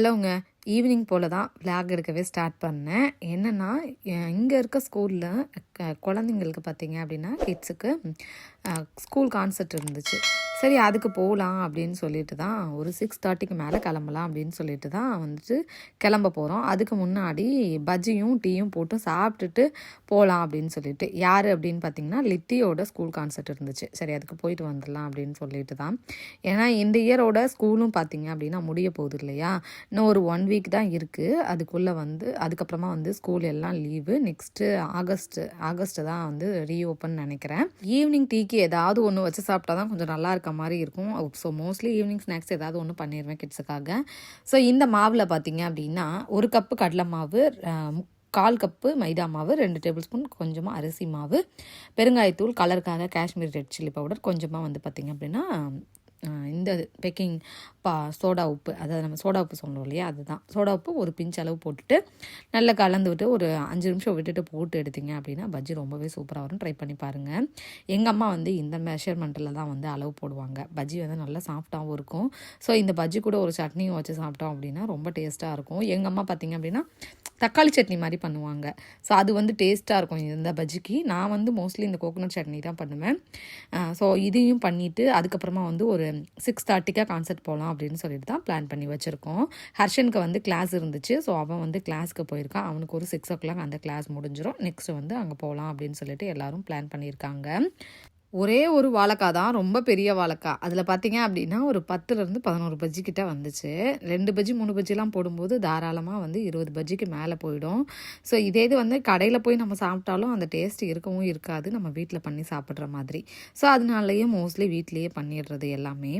ஹலோங்க. Evening போல் தான் vlog எடுக்கவே start பண்ணேன். என்னென்னா இங்கே இருக்க ஸ்கூலில் குழந்தைங்களுக்கு பார்த்தீங்க அப்படின்னா கிட்ஸுக்கு ஸ்கூல் கான்செர்ட் இருந்துச்சு. சரி அதுக்கு போகலாம் அப்படின்னு சொல்லிட்டு தான் ஒரு 6:30க்கு மேலே கிளம்பலாம் அப்படின்னு சொல்லிட்டு தான் வந்துட்டு கிளம்ப போகிறோம். அதுக்கு முன்னாடி பஜ்ஜியும் டீயும் போட்டு சாப்பிட்டுட்டு போகலாம் அப்படின்னு சொல்லிட்டு. யார் அப்படின்னு பார்த்தீங்கன்னா லித்தியோட ஸ்கூல் கான்செர்ட் இருந்துச்சு. சரி அதுக்கு போயிட்டு வந்துடலாம் அப்படின்னு சொல்லிட்டு தான். ஏன்னா இந்த இயரோட ஸ்கூலும் பார்த்தீங்க அப்படின்னா முடிய போகுது இல்லையா, இன்னும் ஒரு 1 வீக் தான் இருக்குது. அதுக்குள்ளே அதுக்கப்புறமா ஸ்கூல் எல்லாம் லீவு. நெக்ஸ்ட்டு ஆகஸ்ட்டு தான் ரீஓப்பன் நினைக்கிறேன். ஈவினிங் டீக்கு ஏதாவது ஒன்று வச்சு சாப்பிட்டா தான் கொஞ்சம் நல்லா இருக்க மாதிரி இருக்கும். ஸோ மோஸ்ட்லி ஈவினிங் ஸ்நாக்ஸ் ஏதாவது ஒன்று பண்ணிடுவேன் கிட்ஸுக்காக. ஸோ இந்த மாவில் பார்த்தீங்க அப்படின்னா 1 கப்பு கடலை மாவு, 1/4 கப்பு மைதா மாவு, 2 டேபிள் ஸ்பூன் கொஞ்சமாக அரிசி மாவு, பெருங்காயத்தூள், கலருக்காக காஷ்மீர் ரெட் சில்லி பவுடர், கொஞ்சமாக பார்த்திங்க அப்படின்னா இந்த பேக்கிங் சோடா உப்பு, அதாவது நம்ம சோடா உப்பு சொல்கிறோம் இல்லையா, அதுதான் சோடா உப்பு ஒரு பிஞ்ச் அளவு போட்டுட்டு நல்லா கலந்து விட்டு ஒரு 5 நிமிஷம் விட்டுட்டு போட்டு எடுத்திங்க அப்படின்னா பஜ்ஜி ரொம்பவே சூப்பராக வரும். ட்ரை பண்ணி பாருங்கள். எங்கள் அம்மா இந்த மெஷர்மெண்ட்டில் தான் அளவு போடுவாங்க. பஜ்ஜி நல்லா சாஃப்டாகவும் இருக்கும். ஸோ இந்த பஜ்ஜி கூட ஒரு சட்னியும் வச்சு சாப்பிட்டோம் அப்படின்னா ரொம்ப டேஸ்ட்டாக இருக்கும். எங்கள் அம்மா பார்த்திங்க அப்படின்னா தக்காளி சட்னி மாதிரி பண்ணுவாங்க. ஸோ அது டேஸ்ட்டாக இருக்கும் இந்த பஜ்ஜிக்கு. நான் மோஸ்ட்லி இந்த கோகோனட் சட்னி தான் பண்ணுவேன். ஸோ இதையும் பண்ணிவிட்டு அதுக்கப்புறமா ஒரு 6:30க்காக கான்செர்ட் போகலாம் அப்படின்னு சொல்லிட்டு தான் பிளான் பண்ணி வச்சுருக்கோம். ஹர்ஷனுக்கு கிளாஸ் இருந்துச்சு. ஸோ அவன் கிளாஸுக்கு போயிருக்கான். அவனுக்கு ஒரு 6 o'clock அந்த கிளாஸ் முடிஞ்சிடும். நெக்ஸ்ட்டு அங்கே போகலாம் அப்படின்னு சொல்லிட்டு எல்லோரும் பிளான் பண்ணியிருக்காங்க. ஒரே ஒரு வாழைக்காய் தான், ரொம்ப பெரிய வாழைக்காய். அதில் பார்த்தீங்க அப்படின்னா ஒரு 10லேருந்து 11 பஜ்ஜி கிட்ட வந்துச்சு. 2 பஜ்ஜி 3 பஜ்ஜிலாம் போடும்போது தாராளமாக 20 பஜ்ஜிக்கு மேலே போயிடும். ஸோ இதே இது கடையில் போய் நம்ம சாப்பிட்டாலும் அந்த டேஸ்ட் இருக்கவும் இருக்காது, நம்ம வீட்டில் பண்ணி சாப்பிட்ற மாதிரி. ஸோ அதனாலேயே மோஸ்ட்லி வீட்லேயே பண்ணிடுறது எல்லாமே.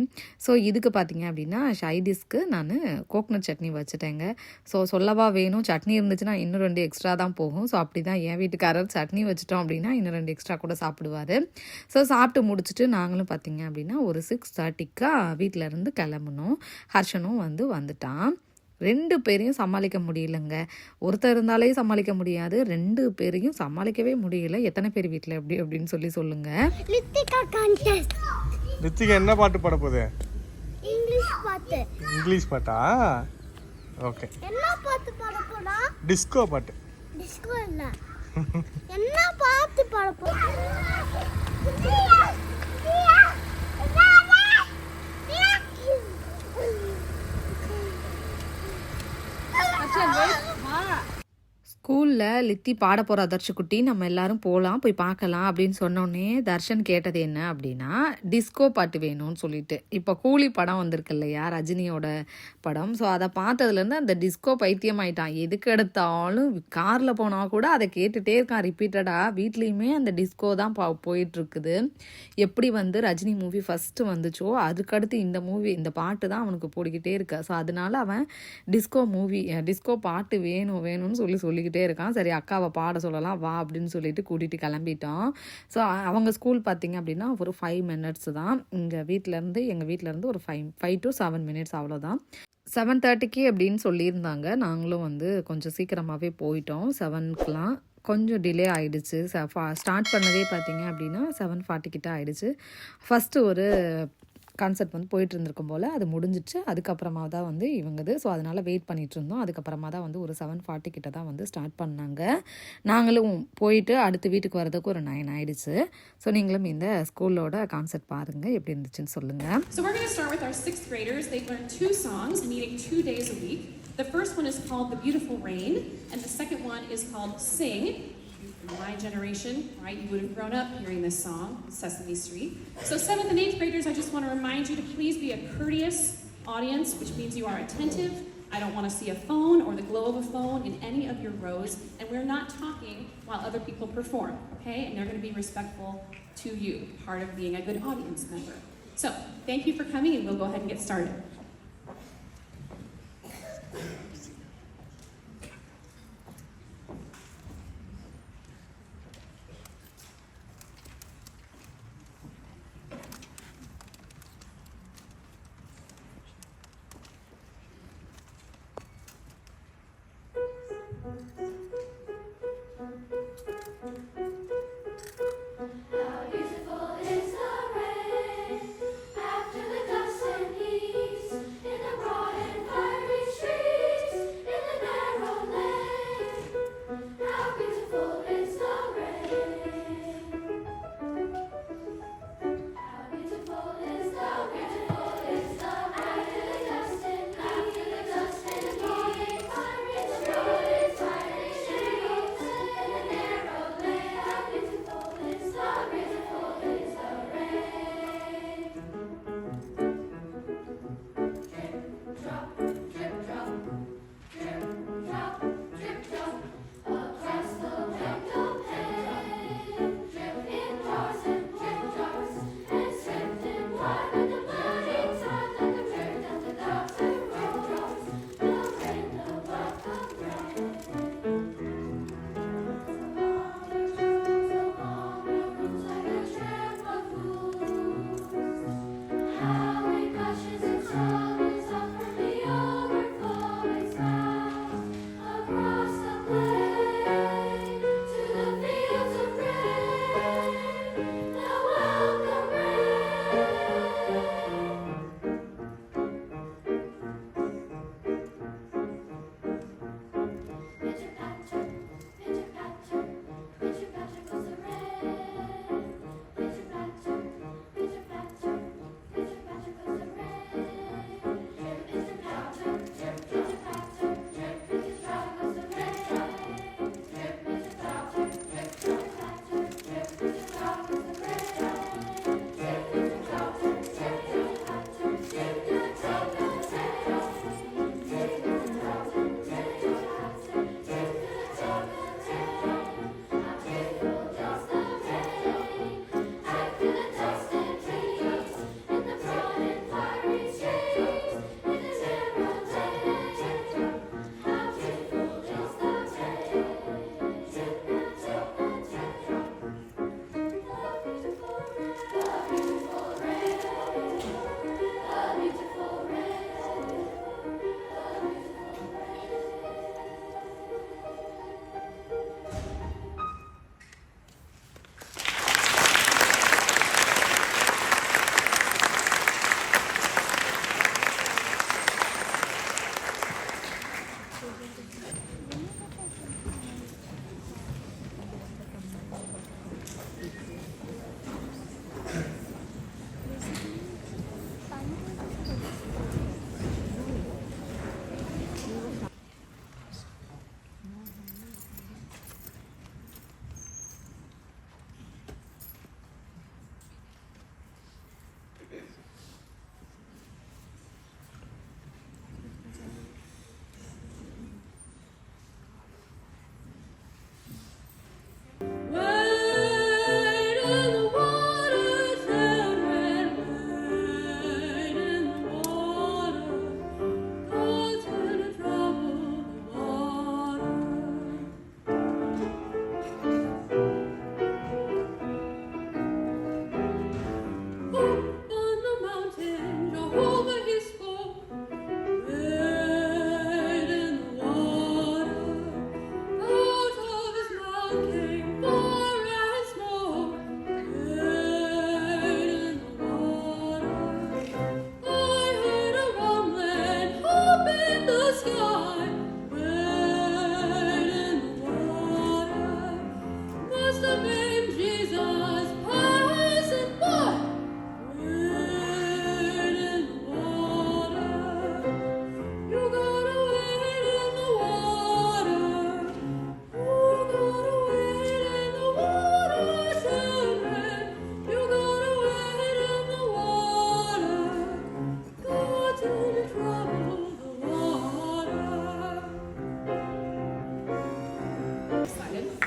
ஸோ இதுக்கு பார்த்தீங்க அப்படின்னா ஷைடிஷ்க்கு நான் கோகனட் சட்னி வச்சுட்டேங்க. ஸோ சொல்லவா வேணும், சட்னி இருந்துச்சுன்னா இன்னும் 2 எக்ஸ்ட்ரா தான் போகும். ஸோ அப்படி தான் என் வீட்டுக்காரர் சட்னி வச்சுட்டோம் அப்படின்னா இன்னும் 2 எக்ஸ்ட்ரா கூட சாப்பிடுவார். ஸோ சாப்பிட்டு முடிச்சுட்டு நாங்களும் பார்த்திங்க அப்படின்னா ஒரு 6:30க்கா வீட்டிலேருந்து கிளம்பணும். ஹர்ஷனும் வந்துட்டான். 2 பேரையும் சமாளிக்க முடியலங்க. ஒருத்தர் இருந்தாலே சமாளிக்க முடியாது, 2 பேரையும் சமாளிக்கவே முடியல. எத்தனை பேர் வீட்டில் எப்படி அப்படின்னு சொல்லுங்க. ரித்திகா என்ன பாட்டு பாட போகுது? இங்கிலீஷ் பாட்டா? ஓகே. என்ன பாட்டு பாட போறா? டிஸ்கோ பாட்டு. டிஸ்கோ இல்ல. என்ன பாட்டு பாட போறா? ஸ்கூலில் லித்தி பாட போகிற தர்ஷகுட்டி, நம்ம எல்லாரும் போகலாம் போய் பார்க்கலாம் அப்படின்னு சொன்னோடனே தர்ஷன் கேட்டது என்ன அப்படின்னா டிஸ்கோ பாட்டு வேணும்னு சொல்லிட்டு. இப்போ கூலி படம் வந்திருக்கு இல்லையா, ரஜினியோட படம். ஸோ அதை பார்த்ததுலேருந்து அந்த டிஸ்கோ பைத்தியம் ஆயிட்டான். எதுக்கு எடுத்தாலும் காரில் போனால் கூட அதை கேட்டுகிட்டே இருக்கான் ரிப்பீட்டடாக. வீட்லேயுமே அந்த டிஸ்கோ தான் போயிட்டுருக்குது. எப்படி ரஜினி மூவி ஃபஸ்ட்டு வந்துச்சோ அதுக்கடுத்து இந்த பாட்டு தான் அவனுக்கு போடிக்கிட்டே இருக்கு. ஸோ அதனால அவன் டிஸ்கோ பாட்டு வேணும்னு சொல்லிக்கிட்டே இருக்கான். சரி அக்காவை பாட சொல்லலாம் வா அப்படின்னு சொல்லிட்டு கூட்டிகிட்டு கிளம்பிட்டோம். ஸோ அவங்க ஸ்கூல் பார்த்திங்க அப்படின்னா ஒரு 5 minutes தான். எங்கள் வீட்டிலேருந்து ஒரு 5 to 7 minutes அவ்வளோதான். 7:30க்கு அப்படின்னு சொல்லியிருந்தாங்க. நாங்களும் கொஞ்சம் சீக்கிரமாகவே போயிட்டோம். 7க்குலாம் கொஞ்சம் டிலே ஆகிடுச்சு. ஸ்டார்ட் பண்ணதே பார்த்திங்க அப்படின்னா 7:40 கிட்ட ஆகிடுச்சு. ஃபஸ்ட்டு ஒரு கான்செர்ட் போயிட்டு இருந்திருக்கும் போல் அது முடிஞ்சிச்சு. அதுக்கப்புறமா தான் இவங்கது. ஸோ அதனால் வெயிட் பண்ணிகிட்டு இருந்தோம். அதுக்கப்புறமா தான் ஒரு 7:40 கிட்ட தான் ஸ்டார்ட் பண்ணாங்க. நாங்களும் போயிட்டு அடுத்து வீட்டுக்கு வரதுக்கு ஒரு 9 ஆயிடுச்சு. ஸோ நீங்களும் இந்த ஸ்கூலோட கான்செர்ட் பாருங்கள், எப்படி இருந்துச்சுன்னு சொல்லுங்கள். So we're going to start with our 6th graders. They've learned 2 songs, meeting 2 days a week. The first one is called The Beautiful Rain, and the second one is called Sing. In my generation, right, you would have grown up hearing this song, Sesame Street. So 7th and 8th graders, I just want to remind you to please be a courteous audience, which means you are attentive. I don't want to see a phone or the glow of a phone in any of your rows, and we're not talking while other people perform, okay? And they're going to be respectful to you, part of being a good audience member. So thank you for coming, and we'll go ahead and get started. After the dust and leaves in the broad and fiery street.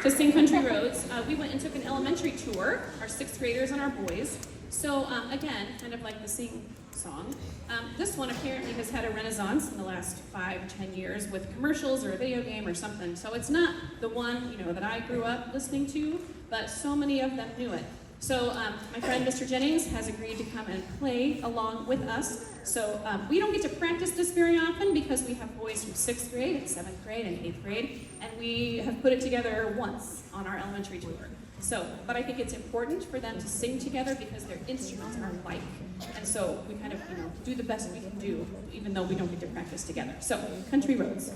to sing Country Roads. We went and took an elementary tour, our 6th graders and our boys. So again, kind of like the sing song. This one apparently has had a renaissance in the last 5 or 10 years with commercials or a video game or something. So it's not the one, you know, that I grew up listening to, but so many of them knew it. So my friend Mr. Jennings has agreed to come and play along with us. So we don't get to practice this very often because we have boys from 6th grade and 7th grade and 8th grade, and we have put it together once on our elementary tour. So, but I think it's important for them to sing together because their instruments are alike. And so we kind of, you know, do the best we can do, even though we don't get to practice together. So, Country Roads.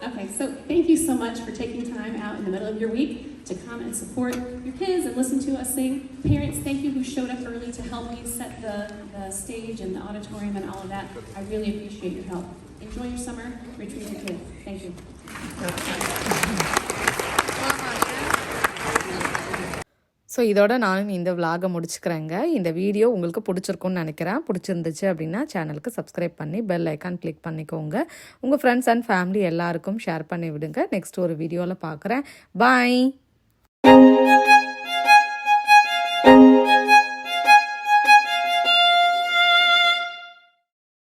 Okay, so thank you so much for taking time out in the middle of your week to come and support your kids and listen to us sing. Parents, thank you who showed up early to help me set the stage and the auditorium and all of that. I really appreciate your help. Enjoy your summer. Retrieve your kids. Thank you. So இதோட நானும் இந்த விலாகை முடிச்சுக்கிறேங்க. இந்த video உங்களுக்கு பிடிச்சிருக்குன்னு நினைக்கிறேன். பிடிச்சிருந்துச்சு அப்படின்னா சேனலுக்கு சப்ஸ்கிரைப் பண்ணி பெல் ஐக்கான் கிளிக் பண்ணிக்கோங்க. உங்கள் ஃப்ரெண்ட்ஸ் அண்ட் ஃபேமிலி எல்லாருக்கும் ஷேர் பண்ணி விடுங்க. நெக்ஸ்ட் ஒரு வீடியோவில் பார்க்குறேன். பாய்.